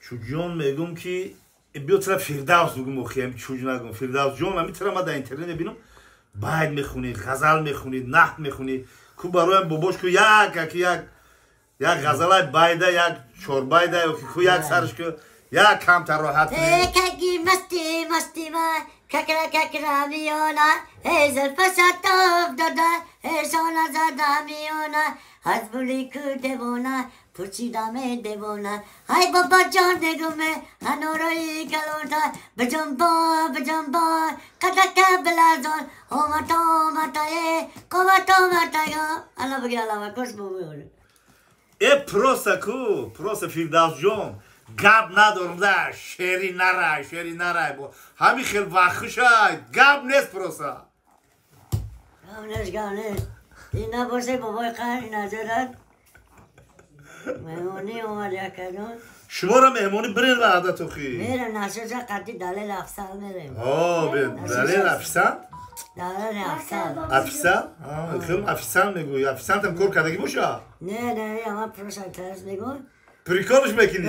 чуҷон мегум ки биётра Фирдавс бугум охиям чуҷ нагум Фирдавс ҷон амитра ма дар интернет мебинам байт мехунӣ ғазал мехунӣ наҳт мехунӣ ку бароям бобош ку як ғазалай байда як чорбайда ё ки ку як сарш ку як камтар роҳат ککی مستی مستی من ککرا ککرا میونه ای زلفشت افتاده ای شانه زده میونه از بولی کو دیوونه پوچیدم دیوونه ای بابا جان نگومه هنورایی کلونتا بجنبا کتک بلازون اومتا انا بگیر علامه کش بومونه просто Фирдавс ҷон гап надорм да шери нарай бо ҳамин хел вахшай гап нест просто گپ نیست این نباشه بابای قهر نظرت مهمونی اومد یکدون شمارا مهمونی برین وعده توخی میرم نشوزه قطعی دلیل افسر میریم دلیل افسر؟ دلیل افسر افسر؟ خیلی افسر میگوی افسر هم کار کردگی باشه؟ نه اما پروشکترش میگوی پریکارش میکنی؟